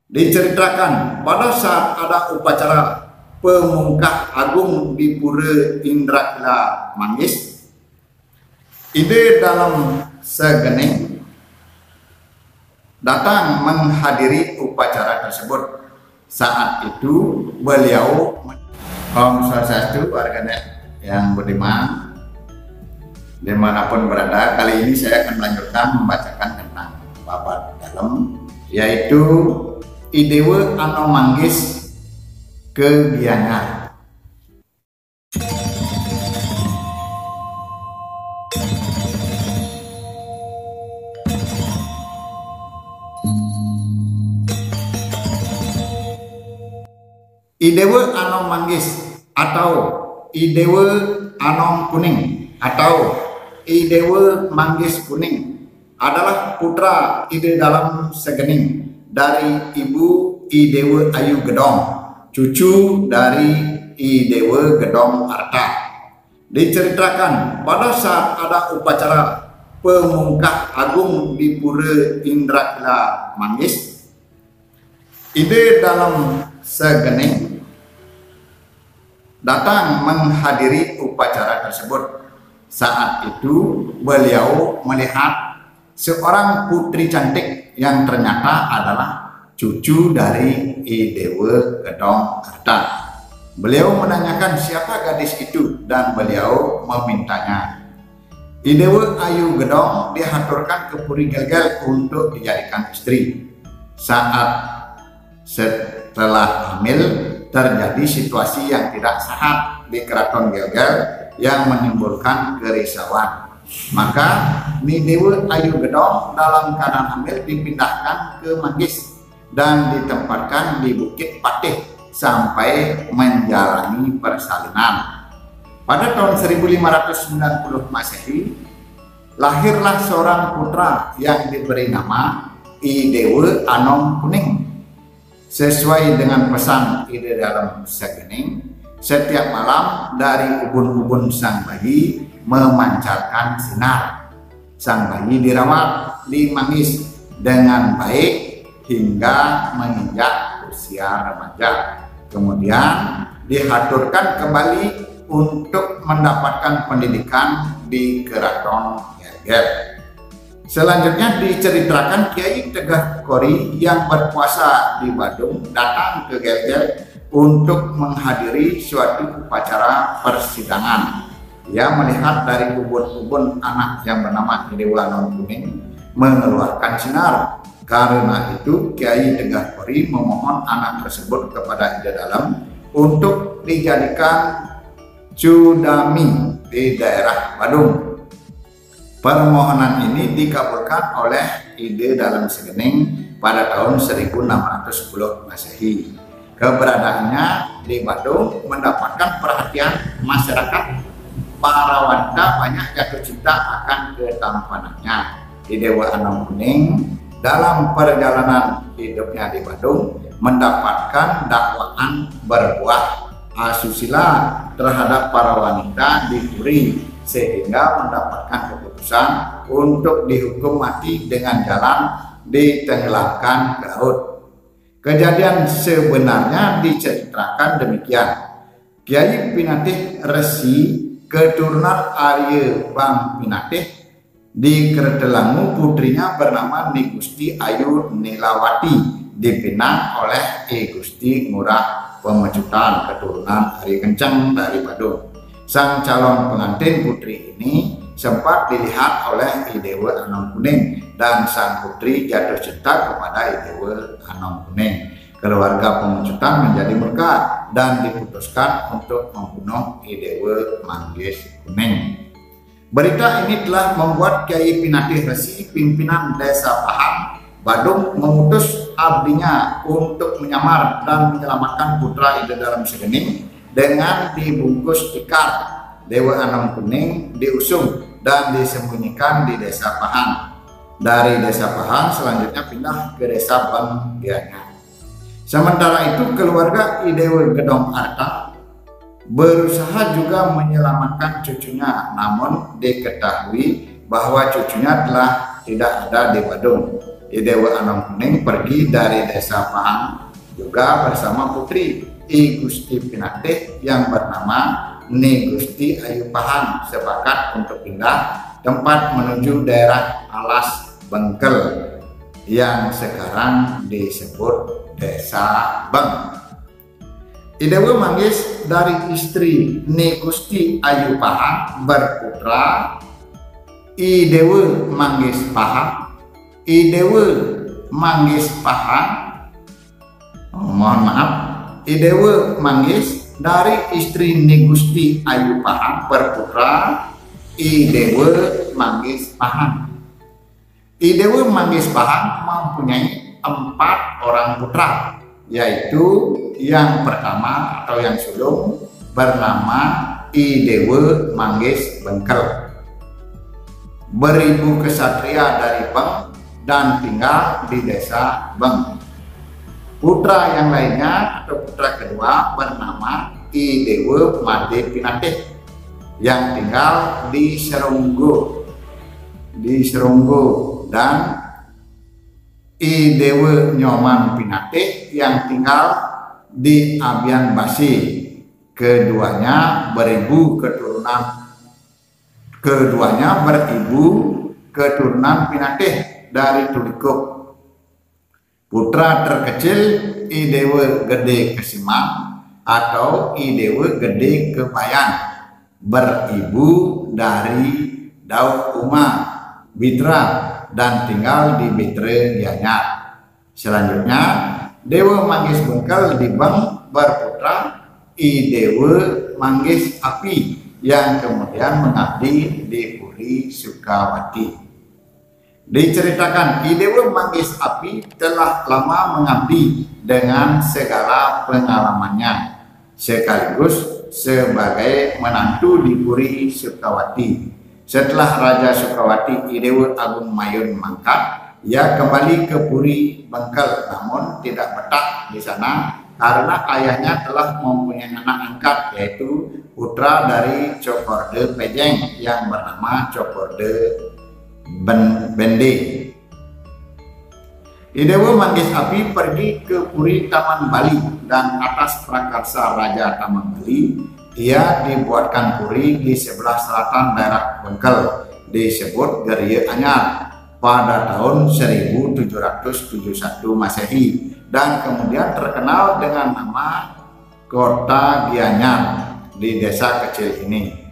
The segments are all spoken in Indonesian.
Diceritakan pada saat ada upacara pemungkah agung di Pura Indrakila Manggis, Ide dalam Segening datang menghadiri upacara tersebut. Saat itu beliau Om Swastiastu, warganet yang budiman dimanapun berada. Kali ini saya akan melanjutkan membacakan tentang babat dalam, yaitu Idewe Ano Manggis Kegiangan. Idewe Anom Manggis atau Idewe Anom Kuning atau Idewe Manggis Kuning adalah putra Ide dalam Segening dari Ibu Idewe Ayu Gedong, cucu dari Idewe Gedong Arta. Diceritakan pada saat ada upacara pemungkah agung di Pura Indrakila Manggis, Ide dalam Segening datang menghadiri upacara tersebut. Saat itu beliau melihat seorang putri cantik yang ternyata adalah cucu dari Idewe Gedong Arta. Beliau menanyakan siapa gadis itu dan beliau memintanya. Idewe Ayu Gedong dihaturkan ke Puri Gelgel untuk dijadikan istri. Setelah hamil, terjadi situasi yang tidak sehat di Keraton Gelgel yang menimbulkan kerisauan. Maka Idewe Ayu Gedong dalam keadaan hamil dipindahkan ke Manggis dan ditempatkan di Bukit Patih sampai menjalani persalinan. Pada tahun 1590 Masehi, lahirlah seorang putra yang diberi nama Idewe Anom Kuning. Sesuai dengan pesan Ide dalam Segening, setiap malam dari ubun-ubun sang bayi memancarkan sinar. Sang bayi dirawat di Manggis dengan baik hingga menginjak usia remaja. Kemudian dihaturkan kembali untuk mendapatkan pendidikan di Keraton Gelgel. Selanjutnya diceritakan Kiai Tegah Kori yang berpuasa di Badung datang ke Gelgel untuk menghadiri suatu upacara persidangan. Ia melihat dari ubun-ubun anak yang bernama Idewe Anom Kuning mengeluarkan sinar. Karena itu Kiai Tegah Kori memohon anak tersebut kepada Ide dalam untuk dijadikan cudami di daerah Badung. Permohonan ini dikabulkan oleh Ide dalam Segening pada tahun 1610 Masehi. Keberadaannya di Badung mendapatkan perhatian masyarakat. Para wanita banyak jatuh cinta akan ketampanannya. Idewe Anom Kuning dalam perjalanan hidupnya di Badung mendapatkan dakwaan berbuah asusila terhadap para wanita di Puri, sehingga mendapatkan keputusan untuk dihukum mati dengan jalan ditenggelamkan ke laut. Kejadian sebenarnya diceritakan demikian. Kiai Pinatih Resi keturunan Arya Bang Pinatih di Kertelangu, putrinya bernama Ni Gusti Ayu Nilawati dipinang oleh I Gusti Ngurah Pemecutan keturunan Arya Kencang dari Badung. Sang calon pengantin putri ini sempat dilihat oleh Idewe Anom Kuning dan sang putri jatuh cinta kepada Idewe Anom Kuning. Keluarga Pemecutan menjadi murka dan diputuskan untuk membunuh Idewe Manggis Kuning. Berita ini telah membuat Kiai Pinatih Resi, pimpinan Desa Pahang, Badung, mengutus abdinya untuk menyamar dan menyelamatkan putra Ide dalam Segening dengan dibungkus tikar. Dewe Anom Kuning diusung dan disembunyikan di Desa Pahang. Dari Desa Pahang selanjutnya pindah ke Desa Banggianya. Sementara itu keluarga Idewe Gedong Arta berusaha juga menyelamatkan cucunya, namun diketahui bahwa cucunya telah tidak ada di Badung. I Dewa Anom Kuning pergi dari desa Pahang juga bersama putri I Gusti Pinatih yang bernama Ni Gusti Ayu Pahang sepakat untuk pindah tempat menuju daerah Alas Bengkel yang sekarang disebut Desa Beng. I Dewa Manggis dari istri Ni Gusti Ayu Pahang berputra I Dewa Manggis Pahang. I Dewa Manggis Pahang, mohon maaf, I Dewa Manggis dari istri Ni Gusti Ayu Pahang berputra I Dewa Manggis Pahang. I Dewa Manggis Pahang mempunyai 4 orang putra, yaitu yang pertama atau yang sulung bernama I Dewa Manggis Bengkel, beribu kesatria dari Beng dan tinggal di desa Beng. Putra yang lainnya atau putra kedua bernama I Dewa Made Pinatih yang tinggal di Seronggo, dan I Dewa Nyoman Pinatih yang tinggal di Abian Basi. Keduanya beribu keturunan Pinatih dari Tulikup. Putra terkecil I Dewa Gede Kesimang atau I Dewa Gede Kebayan beribu dari Daud Uma Bitra dan tinggal di Bitre Gianyar. Selanjutnya Dewa Manggis Bengkel di Beng berputra I Dewa Manggis Api yang kemudian mengabdi di Puri Sukawati. Diceritakan I Dewa Manggis Api telah lama mengabdi dengan segala pengalamannya sekaligus sebagai menantu di Puri Sukawati. Setelah Raja Sukawati I Dewa Agung Mayun mangkat, ia kembali ke Puri Bengkel, namun tidak betah di sana karena ayahnya telah mempunyai anak angkat, yaitu putra dari Cokorde Pejeng yang bernama Cokorde Bende. I Dewa Manggis Api pergi ke Puri Taman Bali dan atas prakarsa Raja Taman Bali ia dibuatkan puri di sebelah selatan daerah Bengkel disebut Gerie Anyar pada tahun 1771 Masehi dan kemudian terkenal dengan nama Kota Gianyar di desa kecil ini.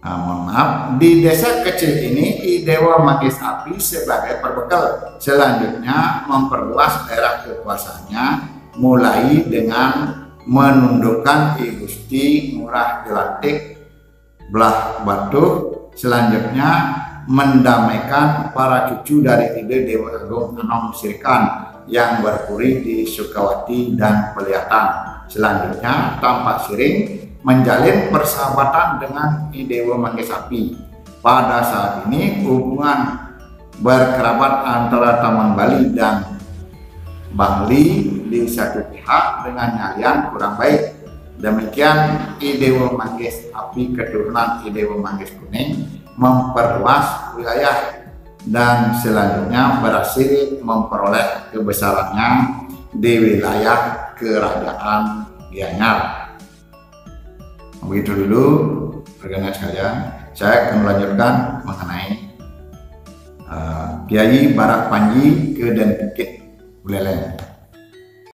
Mohon maaf, di desa kecil ini I Dewa Manggis Api sebagai perbekal selanjutnya memperluas daerah kekuasaannya mulai dengan menundukkan I Gusti Ngurah Jelantik Belah Batu, selanjutnya mendamaikan para cucu dari Ide Dewa Agung Anom Sirkan yang berpuri di Sukawati dan Peliatan. Selanjutnya Tampak Siring menjalin persahabatan dengan I Dewa Manggis Api. Pada saat ini hubungan berkerabat antara Taman Bali dan Bangli di satu pihak dengan Nyalian kurang baik. Demikian I Dewa Manggis Api keturunan I Dewa Manggis Kuning memperluas wilayah dan selanjutnya berhasil memperoleh kebesarannya di wilayah Kerajaan Gianyar. Begitu dulu rekan sekalian, saya akan melanjutkan mengenai Kiai Barak Panji ke Den Bukit Buleleng.